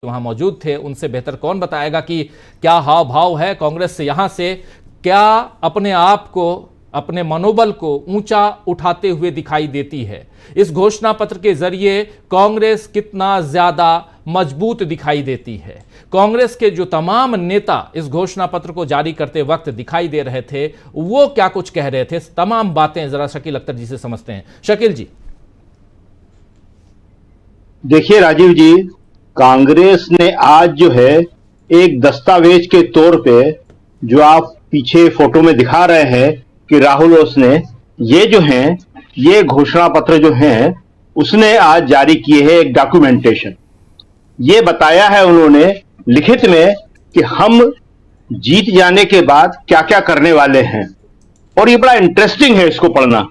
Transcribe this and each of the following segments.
वहां मौजूद थे उनसे बेहतर कौन बताएगा कि क्या हाव भाव है कांग्रेस से, यहां से क्या अपने आप को, अपने मनोबल को ऊंचा उठाते हुए दिखाई देती है। इस घोषणा पत्र के जरिए कांग्रेस कितना ज्यादा मजबूत दिखाई देती है। कांग्रेस के जो तमाम नेता इस घोषणा पत्र को जारी करते वक्त दिखाई दे रहे थे, वो क्या कुछ कह रहे थे, तमाम बातें जरा शकील अख्तर जी से समझते हैं। शकील जी। देखिए राजीव जी, कांग्रेस ने आज जो है एक दस्तावेज के तौर पे, जो आप पीछे फोटो में दिखा रहे हैं कि राहुल उसने ये जो हैं, ये घोषणा पत्र जो हैं उसने आज जारी किए हैं। एक डॉक्यूमेंटेशन ये बताया है उन्होंने लिखित में कि हम जीत जाने के बाद क्या क्या करने वाले हैं। और ये बड़ा इंटरेस्टिंग है इसको पढ़ना।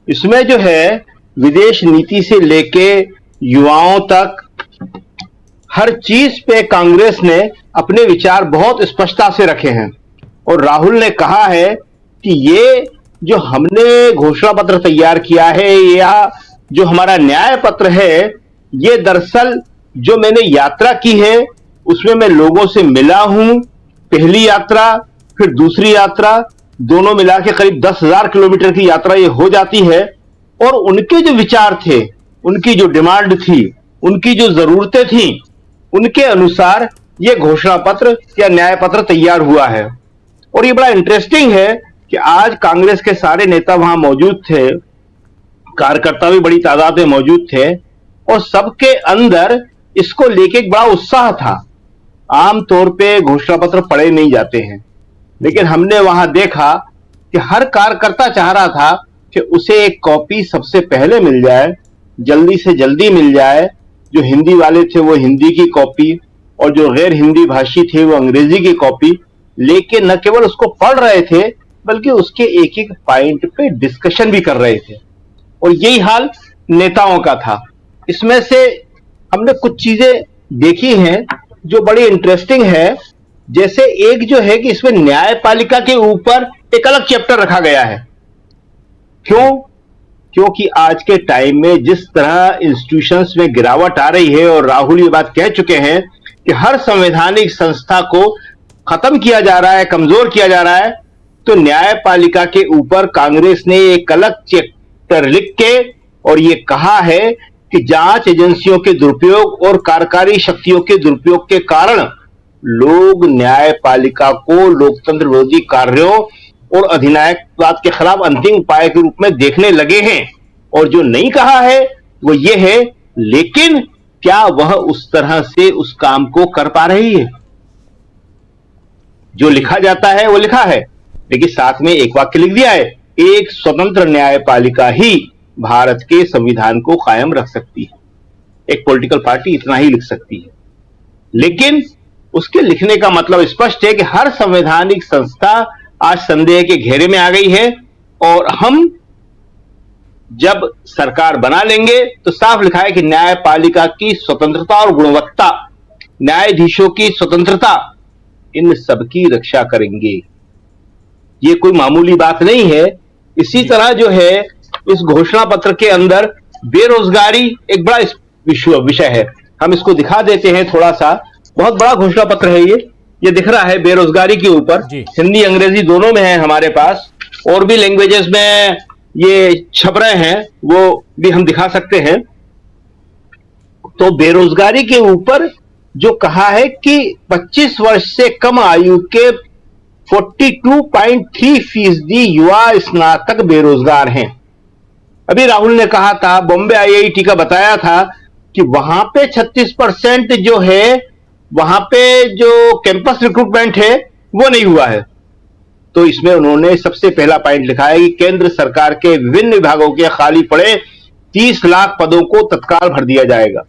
इसमें जो है विदेश नीति से लेके युवाओं तक हर चीज पे कांग्रेस ने अपने विचार बहुत स्पष्टता से रखे हैं। और राहुल ने कहा है कि ये जो हमने घोषणा पत्र तैयार किया है या जो हमारा न्याय पत्र है, ये दरअसल जो मैंने यात्रा की है उसमें मैं लोगों से मिला हूं। पहली यात्रा फिर दूसरी यात्रा, दोनों मिला के करीब 10,000 किलोमीटर की यात्रा ये हो जाती है। और उनके जो विचार थे, उनकी जो डिमांड थी, उनकी जो जरूरतें थी, उनके अनुसार यह घोषणा पत्र या न्याय पत्र तैयार हुआ है। और ये बड़ा इंटरेस्टिंग है कि आज कांग्रेस के सारे नेता वहां मौजूद थे, कार्यकर्ता भी बड़ी तादाद में मौजूद थे और सबके अंदर इसको लेके एक बड़ा उत्साह था। आमतौर पे घोषणा पत्र पढ़े नहीं जाते हैं, लेकिन हमने वहां देखा कि हर कार्यकर्ता चाह रहा था कि उसे एक कॉपी सबसे पहले मिल जाए, जल्दी से जल्दी मिल जाए। जो हिंदी वाले थे वो हिंदी की कॉपी और जो गैर हिंदी भाषी थे वो अंग्रेजी की कॉपी। लेकिन न केवल उसको पढ़ रहे थे बल्कि उसके एक एक पॉइंट पे डिस्कशन भी कर रहे थे। और यही हाल नेताओं का था। इसमें से हमने कुछ चीजें देखी हैं जो बड़ी इंटरेस्टिंग है। जैसे एक जो है कि इसमें न्यायपालिका के ऊपर एक अलग चैप्टर रखा गया है। क्यों? क्योंकि आज के टाइम में जिस तरह इंस्टीट्यूशंस में गिरावट आ रही है, और राहुल ये बात कह चुके हैं कि हर संवैधानिक संस्था को खत्म किया जा रहा है, कमजोर किया जा रहा है, तो न्यायपालिका के ऊपर कांग्रेस ने एक अलग चैप्टर लिख के और ये कहा है कि जांच एजेंसियों के दुरुपयोग और कार्यकारी शक्तियों के दुरुपयोग के कारण लोग न्यायपालिका को लोकतंत्र विरोधी कार्यों और अधिनायकवाद के खिलाफ अंतिम उपाय के रूप में देखने लगे हैं। और जो नहीं कहा है वो ये है, लेकिन क्या वह उस तरह से उस काम को कर पा रही है? जो लिखा जाता है वो लिखा है, लेकिन साथ में एक वाक्य लिख दिया है, एक स्वतंत्र न्यायपालिका ही भारत के संविधान को कायम रख सकती है। एक पॉलिटिकल पार्टी इतना ही लिख सकती है। लेकिन उसके लिखने का मतलब स्पष्ट है कि हर संवैधानिक संस्था आज संदेह के घेरे में आ गई है। और हम जब सरकार बना लेंगे तो साफ लिखा है कि न्यायपालिका की स्वतंत्रता और गुणवत्ता, न्यायाधीशों की स्वतंत्रता, इन सबकी रक्षा करेंगे। ये कोई मामूली बात नहीं है। इसी तरह जो है इस घोषणा पत्र के अंदर बेरोजगारी एक बड़ा विषय है। हम इसको दिखा देते हैं थोड़ा सा। बहुत बड़ा घोषणा पत्र है ये दिख रहा है बेरोजगारी के ऊपर। हिंदी अंग्रेजी दोनों में है हमारे पास, और भी लैंग्वेजेस में ये छप रहे हैं, वो भी हम दिखा सकते हैं। तो बेरोजगारी के ऊपर जो कहा है कि 25 वर्ष से कम आयु के 42.3% युवा स्नातक बेरोजगार हैं। अभी राहुल ने कहा था, बॉम्बे आईआईटी का बताया था कि वहां पे 36% जो है, वहां पे जो कैंपस रिक्रूटमेंट है वो नहीं हुआ है। तो इसमें उन्होंने सबसे पहला पॉइंट लिखा है कि केंद्र सरकार के विभिन्न विभागों के खाली पड़े 30 लाख पदों को तत्काल भर दिया जाएगा।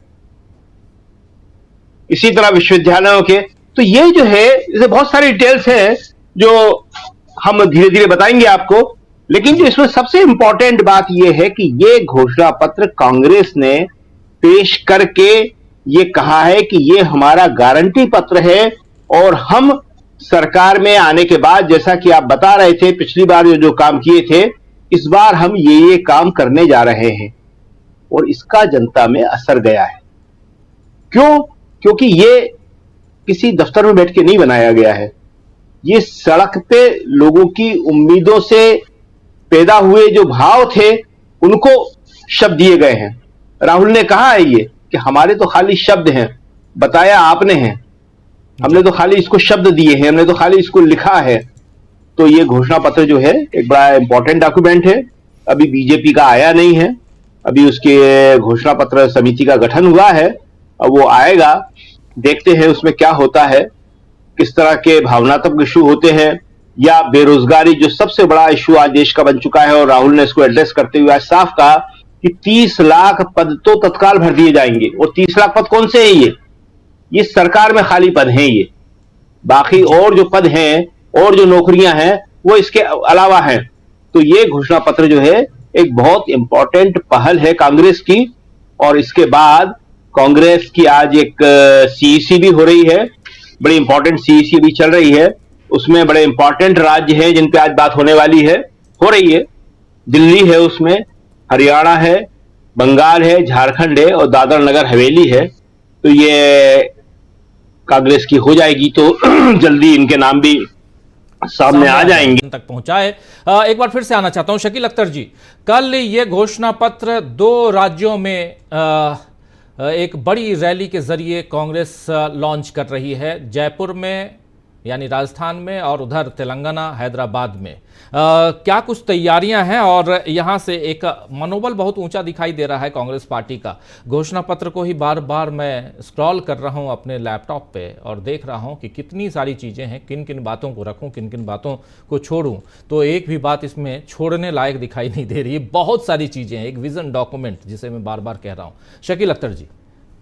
इसी तरह विश्वविद्यालयों के, तो ये जो है इसे बहुत सारी डिटेल्स हैं जो हम धीरे धीरे बताएंगे आपको। लेकिन जो इसमें सबसे इंपॉर्टेंट बात यह है कि ये घोषणा पत्र कांग्रेस ने पेश करके ये कहा है कि ये हमारा गारंटी पत्र है और हम सरकार में आने के बाद, जैसा कि आप बता रहे थे पिछली बार जो काम किए थे, इस बार हम ये काम करने जा रहे हैं। और इसका जनता में असर गया है। क्यों? क्योंकि ये किसी दफ्तर में बैठ के नहीं बनाया गया है। ये सड़क पे लोगों की उम्मीदों से पैदा हुए जो भाव थे उनको शब्द दिए गए हैं। राहुल ने कहा है ये कि हमारे तो खाली शब्द हैं, बताया आपने हैं, हमने तो खाली इसको शब्द दिए हैं, हमने तो खाली इसको लिखा है। तो ये घोषणा पत्र जो है एक बड़ा इंपॉर्टेंट डॉक्यूमेंट है। अभी बीजेपी का आया नहीं है, अभी उसके घोषणा पत्र समिति का गठन हुआ है, अब वो आएगा, देखते हैं उसमें क्या होता है, किस तरह के भावनात्मक इशू होते हैं, या बेरोजगारी जो सबसे बड़ा इशू आज देश का बन चुका है। और राहुल ने इसको एड्रेस करते हुए आज साफ कहा कि 30 लाख पद तो तत्काल भर दिए जाएंगे। और 30 लाख पद कौन से हैं? ये सरकार में खाली पद हैं, ये बाकी और जो पद हैं और जो नौकरियां हैं वो इसके अलावा हैं। तो ये घोषणा पत्र जो है एक बहुत इंपॉर्टेंट पहल है कांग्रेस की। और इसके बाद कांग्रेस की आज एक सीईसी भी हो रही है, बड़ी इंपॉर्टेंट सीईसी भी चल रही है। उसमें बड़े इंपॉर्टेंट राज्य हैं जिन पे आज बात होने वाली है, हो रही है। दिल्ली है, उसमें हरियाणा है, बंगाल है, झारखंड है और दादर नगर हवेली है। तो ये कांग्रेस की हो जाएगी तो जल्दी इनके नाम भी सामने आ जाएंगे। तक पहुंचाए। एक बार फिर से आना चाहता हूं शकील अख्तर जी, कल ये घोषणा पत्र 2 राज्यों में एक बड़ी रैली के जरिए कांग्रेस लॉन्च कर रही है, जयपुर में यानी राजस्थान में और उधर तेलंगाना हैदराबाद में। क्या कुछ तैयारियां हैं? और यहां से एक मनोबल बहुत ऊंचा दिखाई दे रहा है कांग्रेस पार्टी का। घोषणा पत्र को ही बार बार मैं स्क्रॉल कर रहा हूं अपने लैपटॉप पे और देख रहा हूं कि कितनी सारी चीज़ें हैं, किन किन बातों को रखूं, किन किन बातों को छोड़ूं। तो एक भी बात इसमें छोड़ने लायक दिखाई नहीं दे रही है। बहुत सारी चीज़ें हैं, एक विजन डॉक्यूमेंट जिसे मैं बार बार कह रहा हूँ। शकील अख्तर जी,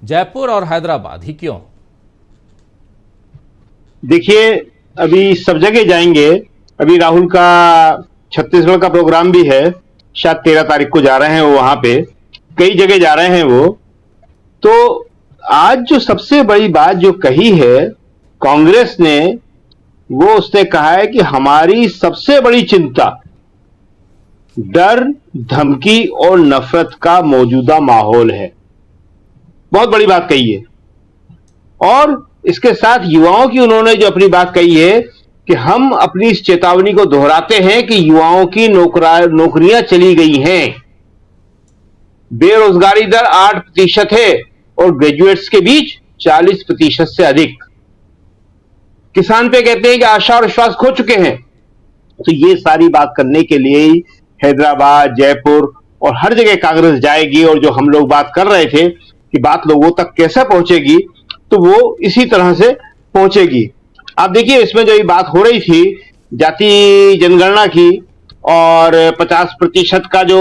जयपुर और हैदराबाद ही क्यों? देखिए, अभी सब जगह जाएंगे। अभी राहुल का छत्तीसगढ़ का प्रोग्राम भी है, शायद 13 तारीख को जा रहे हैं वो, वहां पे कई जगह जा रहे हैं वो। तो आज जो सबसे बड़ी बात जो कही है कांग्रेस ने, वो उसने कहा है कि हमारी सबसे बड़ी चिंता डर, धमकी और नफरत का मौजूदा माहौल है। बहुत बड़ी बात कही है। और इसके साथ युवाओं की उन्होंने जो अपनी बात कही है कि हम अपनी इस चेतावनी को दोहराते हैं कि युवाओं की नौकरियां चली गई हैं। बेरोजगारी दर 8% है और ग्रेजुएट्स के बीच 40% से अधिक। किसान पे कहते हैं कि आशा और विश्वास खो चुके हैं। तो ये सारी बात करने के लिए ही हैदराबाद, जयपुर और हर जगह कांग्रेस जाएगी। और जो हम लोग बात कर रहे थे कि बात लोगों तक कैसे पहुंचेगी, तो वो इसी तरह से पहुंचेगी। आप देखिए, इसमें जो ये बात हो रही थी जाति जनगणना की और 50% का जो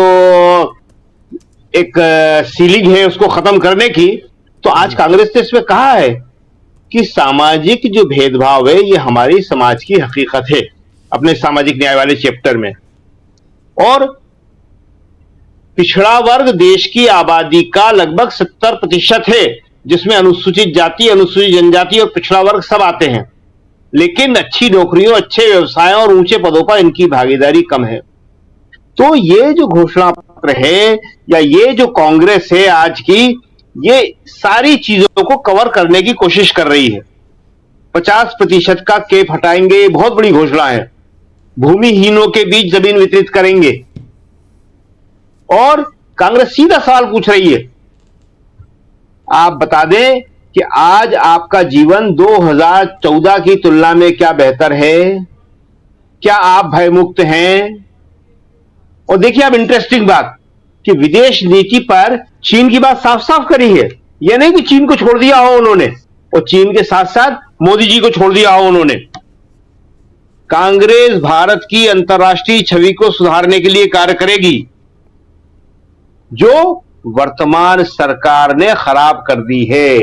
एक सीलिंग है उसको खत्म करने की, तो आज कांग्रेस ने इसमें कहा है कि सामाजिक जो भेदभाव है ये हमारी समाज की हकीकत है, अपने सामाजिक न्याय वाले चैप्टर में। और पिछड़ा वर्ग देश की आबादी का लगभग 70% है, जिसमें अनुसूचित जाति, अनुसूचित जनजाति और पिछड़ा वर्ग सब आते हैं। लेकिन अच्छी नौकरियों, अच्छे व्यवसायों और ऊंचे पदों पर इनकी भागीदारी कम है। तो ये जो घोषणा पत्र है या ये जो कांग्रेस है आज की, ये सारी चीजों को कवर करने की कोशिश कर रही है। 50% का कैप हटाएंगे, बहुत बड़ी घोषणा है। भूमिहीनों के बीच जमीन वितरित करेंगे। और कांग्रेस सीधा सवाल पूछ रही है, आप बता दें कि आज आपका जीवन 2014 की तुलना में क्या बेहतर है? क्या आप भयमुक्त हैं? और देखिए, अब इंटरेस्टिंग बात कि विदेश नीति पर चीन की बात साफ साफ करी है। यह नहीं कि चीन को छोड़ दिया हो उन्होंने, और चीन के साथ साथ मोदी जी को छोड़ दिया हो उन्होंने। कांग्रेस भारत की अंतर्राष्ट्रीय छवि को सुधारने के लिए कार्य करेगी, जो वर्तमान सरकार ने खराब कर दी है।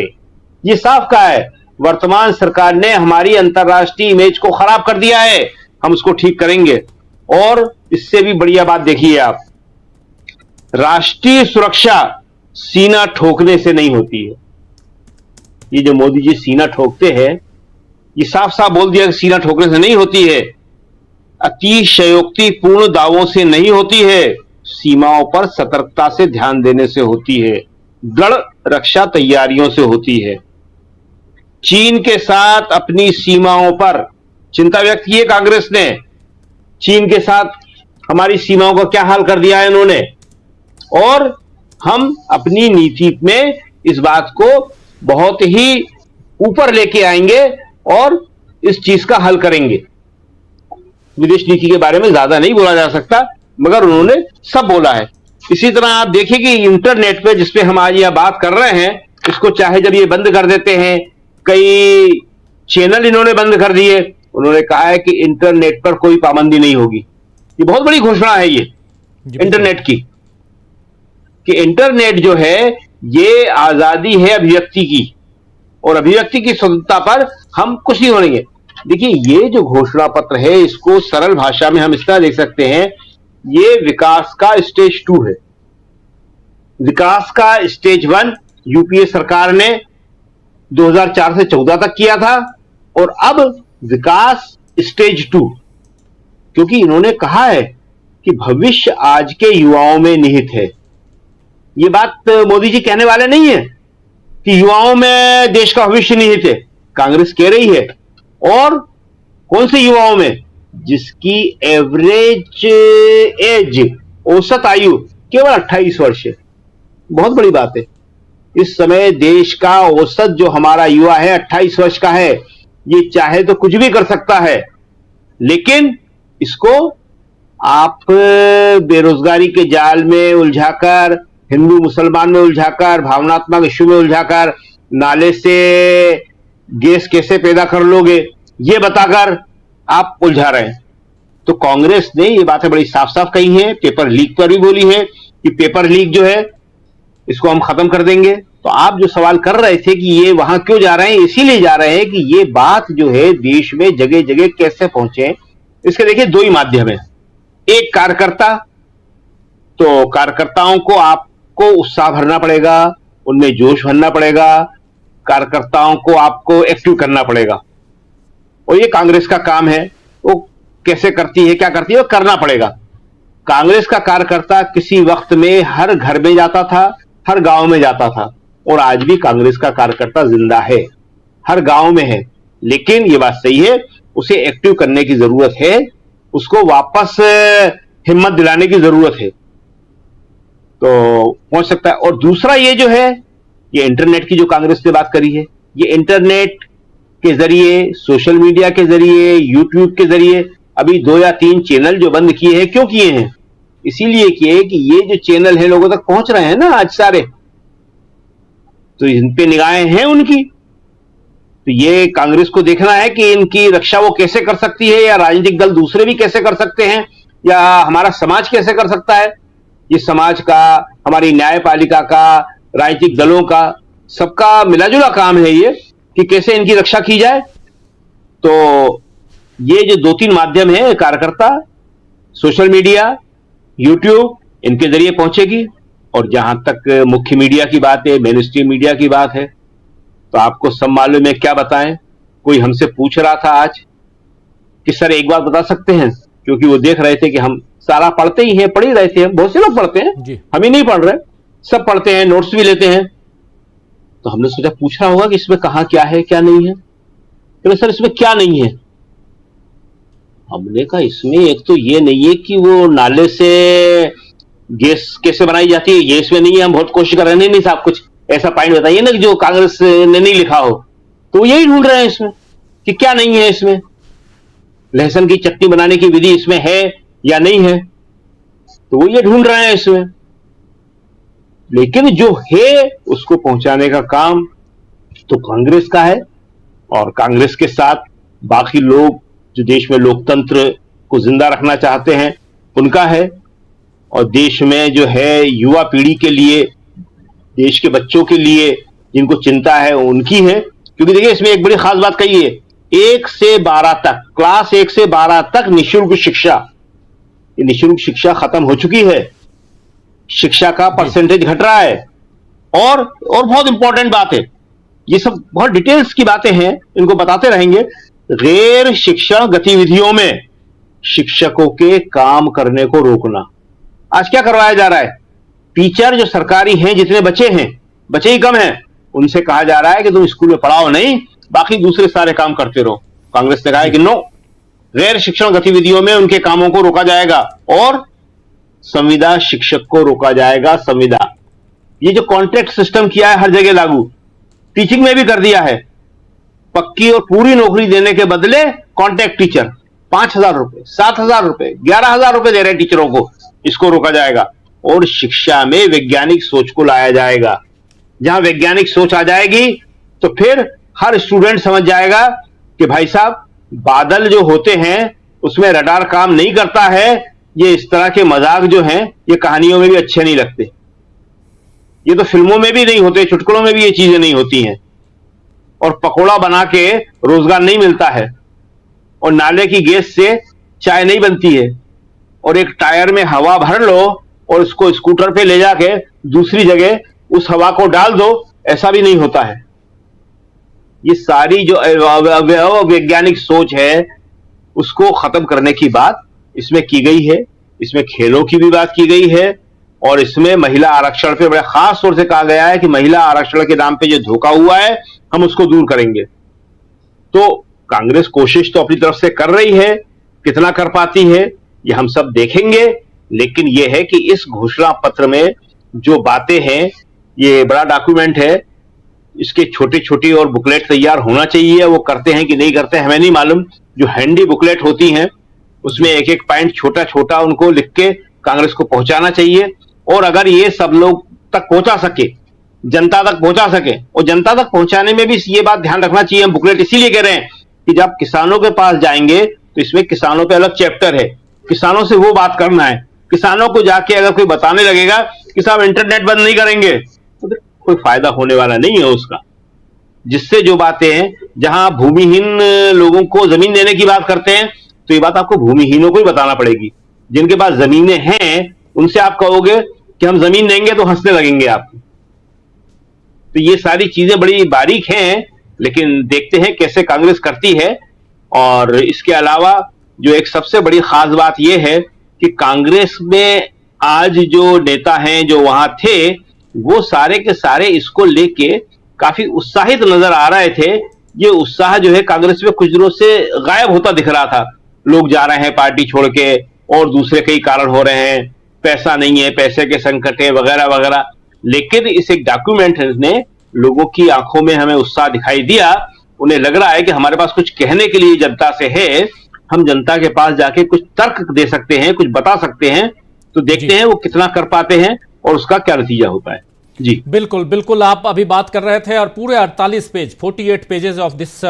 ये साफ कहा है, वर्तमान सरकार ने हमारी अंतर्राष्ट्रीय इमेज को खराब कर दिया है, हम उसको ठीक करेंगे। और इससे भी बढ़िया बात देखिए आप, राष्ट्रीय सुरक्षा सीना ठोकने से नहीं होती है। ये जो मोदी जी सीना ठोकते हैं, ये साफ साफ बोल दिया कि सीना ठोकने से नहीं होती है, अतिशयोक्तिपूर्ण दावों से नहीं होती है, सीमाओं पर सतर्कता से ध्यान देने से होती है, दृढ़ रक्षा तैयारियों से होती है। चीन के साथ अपनी सीमाओं पर चिंता व्यक्त की है कांग्रेस ने। चीन के साथ हमारी सीमाओं का क्या हाल कर दिया है इन्होंने, और हम अपनी नीति में इस बात को बहुत ही ऊपर लेके आएंगे और इस चीज का हल करेंगे। विदेश नीति के बारे में ज्यादा नहीं बोला जा सकता, मगर उन्होंने सब बोला है। इसी तरह आप देखिए कि इंटरनेट पे जिसपे हम आज यह बात कर रहे हैं, इसको चाहे जब ये बंद कर देते हैं, कई चैनल इन्होंने बंद कर दिए, उन्होंने कहा है कि इंटरनेट पर कोई पाबंदी नहीं होगी। ये बहुत बड़ी घोषणा है ये इंटरनेट की, कि इंटरनेट जो है ये आजादी है अभिव्यक्ति की, और अभिव्यक्ति की स्वतंत्रता पर हम कुछ नहीं होंगे। देखिए, ये जो घोषणा पत्र है, इसको सरल भाषा में हम इस तरह देख सकते हैं, ये विकास का स्टेज 2 है। विकास का स्टेज 1 यूपीए सरकार ने 2004 से 14 तक किया था, और अब विकास स्टेज 2, क्योंकि इन्होंने कहा है कि भविष्य आज के युवाओं में निहित है। ये बात मोदी जी कहने वाले नहीं है कि युवाओं में देश का भविष्य निहित है, कांग्रेस कह रही है। और कौन से युवाओं में? जिसकी एवरेज एज, औसत आयु केवल 28 वर्ष है। बहुत बड़ी बात है। इस समय देश का औसत जो हमारा युवा है 28 वर्ष का है। ये चाहे तो कुछ भी कर सकता है, लेकिन इसको आप बेरोजगारी के जाल में उलझाकर, हिंदू मुसलमान में उलझाकर, भावनात्मक इश्यू में उलझाकर, नाले से गैस कैसे पैदा कर लोगे ये बताकर आप उलझा रहे हैं। तो कांग्रेस ने ये बातें बड़ी साफ साफ कही हैं, पेपर लीक पर भी बोली है कि पेपर लीक जो है इसको हम खत्म कर देंगे। तो आप जो सवाल कर रहे थे कि ये वहां क्यों जा रहे हैं, इसीलिए जा रहे हैं कि ये बात जो है देश में जगह जगह कैसे पहुंचे। इसके देखिए 2 ही माध्यम है। एक कार्यकर्ता, तो कार्यकर्ताओं को आपको उत्साह भरना पड़ेगा, उनमें जोश भरना पड़ेगा, कार्यकर्ताओं को आपको एक्टिव करना पड़ेगा, और ये कांग्रेस का काम है। वो कैसे करती है, क्या करती है, वो करना पड़ेगा। कांग्रेस का कार्यकर्ता किसी वक्त में हर घर में जाता था, हर गांव में जाता था, और आज भी कांग्रेस का कार्यकर्ता जिंदा है, हर गांव में है। लेकिन ये बात सही है, उसे एक्टिव करने की जरूरत है, उसको वापस हिम्मत दिलाने की जरूरत है, तो पहुंच सकता है। और दूसरा ये जो है, ये इंटरनेट की जो कांग्रेस ने बात करी है, ये इंटरनेट के जरिए, सोशल मीडिया के जरिए, यूट्यूब के जरिए अभी 2 या 3 चैनल जो बंद किए हैं, क्यों किए हैं? इसीलिए किए कि ये जो चैनल है लोगों तक पहुंच रहे हैं ना आज सारे, तो इन पे निगाहें हैं उनकी। तो ये कांग्रेस को देखना है कि इनकी रक्षा वो कैसे कर सकती है, या राजनीतिक दल दूसरे भी कैसे कर सकते हैं, या हमारा समाज कैसे कर सकता है। ये समाज का, हमारी न्यायपालिका का, राजनीतिक दलों का, सबका मिलाजुला काम है ये कि कैसे इनकी रक्षा की जाए। तो ये जो 2-3 माध्यम है, कार्यकर्ता, सोशल मीडिया, यूट्यूब, इनके जरिए पहुंचेगी। और जहां तक मुख्य मीडिया की बात है, मेन स्ट्रीम मीडिया की बात है, तो आपको सब मालूम है, क्या बताएं। कोई हमसे पूछ रहा था आज कि सर एक बात बता सकते हैं, क्योंकि वो देख रहे थे कि हम सारा पढ़ते ही हैं, पढ़ ही रहे थे, बहुत से लोग पढ़ते हैं, हम ही नहीं पढ़ रहे, सब पढ़ते हैं, नोट्स भी लेते हैं। तो हमने सोचा पूछा होगा कि इसमें कहां क्या है क्या नहीं है। तो सर इसमें क्या नहीं है? हमने कहा इसमें एक तो ये नहीं है कि वो नाले से गैस कैसे बनाई जाती है, ये इसमें नहीं है। हम बहुत कोशिश कर रहे हैं, नहीं साहब कुछ ऐसा पॉइंट बताइए ना जो कांग्रेस ने नहीं लिखा हो। तो वो यही ढूंढ रहे हैं इसमें कि क्या नहीं है इसमें, लहसुन की चटनी बनाने की विधि इसमें है या नहीं है, तो वो ये ढूंढ रहे हैं इसमें। लेकिन जो है उसको पहुंचाने का काम तो कांग्रेस का है, और कांग्रेस के साथ बाकी लोग जो देश में लोकतंत्र को जिंदा रखना चाहते हैं उनका है। और देश में जो है युवा पीढ़ी के लिए, देश के बच्चों के लिए जिनको चिंता है उनकी है। क्योंकि देखिए इसमें एक बड़ी खास बात कही है, 1 से 12 तक, क्लास 1 से 12 तक निःशुल्क शिक्षा। ये निःशुल्क शिक्षा खत्म हो चुकी है, शिक्षा का परसेंटेज घट रहा है। और बहुत इंपॉर्टेंट बात है, ये सब बहुत डिटेल्स की बातें हैं, इनको बताते रहेंगे। गैर शिक्षण गतिविधियों में शिक्षकों के काम करने को रोकना। आज क्या करवाया जा रहा है, टीचर जो सरकारी हैं, जितने बच्चे हैं, बच्चे ही कम हैं, उनसे कहा जा रहा है कि तुम स्कूल में पढ़ाओ नहीं, बाकी दूसरे सारे काम करते रहो। कांग्रेस ने कहा है कि नो, गैर शिक्षण गतिविधियों में उनके कामों को रोका जाएगा और संविदा शिक्षक को रोका जाएगा। संविदा, ये जो कॉन्ट्रैक्ट सिस्टम किया है हर जगह लागू, टीचिंग में भी कर दिया है। पक्की और पूरी नौकरी देने के बदले कॉन्ट्रैक्ट टीचर 5,000 रुपए, 7,000 रुपए, 11,000 रुपए दे रहे टीचरों को, इसको रोका जाएगा। और शिक्षा में वैज्ञानिक सोच को लाया जाएगा। जहां वैज्ञानिक सोच आ जाएगी तो फिर हर स्टूडेंट समझ जाएगा कि भाई साहब, बादल जो होते हैं उसमें रडार काम नहीं करता है। ये इस तरह के मजाक जो हैं ये कहानियों में भी अच्छे नहीं लगते, ये तो फिल्मों में भी नहीं होते, चुटकुलों में भी ये चीजें नहीं होती हैं। और पकोड़ा बना के रोजगार नहीं मिलता है, और नाले की गैस से चाय नहीं बनती है, और एक टायर में हवा भर लो और उसको स्कूटर पे ले जाके दूसरी जगह उस हवा को डाल दो, ऐसा भी नहीं होता है। ये सारी जो वैज्ञानिक सोच है उसको खत्म करने की बात इसमें की गई है। इसमें खेलों की भी बात की गई है, और इसमें महिला आरक्षण पे बड़े खास तौर से कहा गया है कि महिला आरक्षण के नाम पे जो धोखा हुआ है हम उसको दूर करेंगे। तो कांग्रेस कोशिश तो अपनी तरफ से कर रही है, कितना कर पाती है ये हम सब देखेंगे। लेकिन यह है कि इस घोषणा पत्र में जो बातें हैं, ये बड़ा डॉक्यूमेंट है, इसके छोटे छोटे और बुकलेट तैयार होना चाहिए। वो करते हैं कि नहीं करते हमें नहीं मालूम। जो हैंडी बुकलेट होती हैं उसमें एक एक पॉइंट छोटा छोटा उनको लिख के कांग्रेस को पहुंचाना चाहिए। और अगर ये सब लोग तक पहुंचा सके, जनता तक पहुंचा सके, और जनता तक पहुंचाने में भी ये बात ध्यान रखना चाहिए, हम बुकलेट इसीलिए कह रहे हैं कि जब किसानों के पास जाएंगे तो इसमें किसानों पे अलग चैप्टर है, किसानों से वो बात करना है। किसानों को जाके अगर कोई बताने लगेगा कि साहब इंटरनेट बंद नहीं करेंगे, तो कोई फायदा होने वाला नहीं है उसका। जिससे जो बातें हैं, जहां भूमिहीन लोगों को जमीन देने की बात करते हैं, तो ये बात आपको भूमिहीनों को ही बताना पड़ेगी। जिनके पास जमीनें हैं उनसे आप कहोगे कि हम जमीन देंगे तो हंसने लगेंगे आप। तो ये सारी चीजें बड़ी बारीक हैं, लेकिन देखते हैं कैसे कांग्रेस करती है। और इसके अलावा जो एक सबसे बड़ी खास बात यह है कि कांग्रेस में आज जो नेता हैं जो वहां थे, वो सारे के सारे इसको लेके काफी उत्साहित नजर आ रहे थे। ये उत्साह जो है कांग्रेस में कुछ दिनों से गायब होता दिख रहा था। लोग जा रहे हैं पार्टी छोड़ के, और दूसरे कई कारण हो रहे हैं, पैसा नहीं है, पैसे के संकट है, वगैरह वगैरह। लेकिन इस एक डॉक्यूमेंट ने लोगों की आंखों में हमें उत्साह दिखाई दिया। उन्हें लग रहा है कि हमारे पास कुछ कहने के लिए जनता से है, हम जनता के पास जाके कुछ तर्क दे सकते हैं, कुछ बता सकते हैं। तो देखते हैं वो कितना कर पाते हैं और उसका क्या नतीजा होता है। जी बिल्कुल बिल्कुल, आप अभी बात कर रहे थे और पूरे 48 पेज 48 पेजेस ऑफ दिस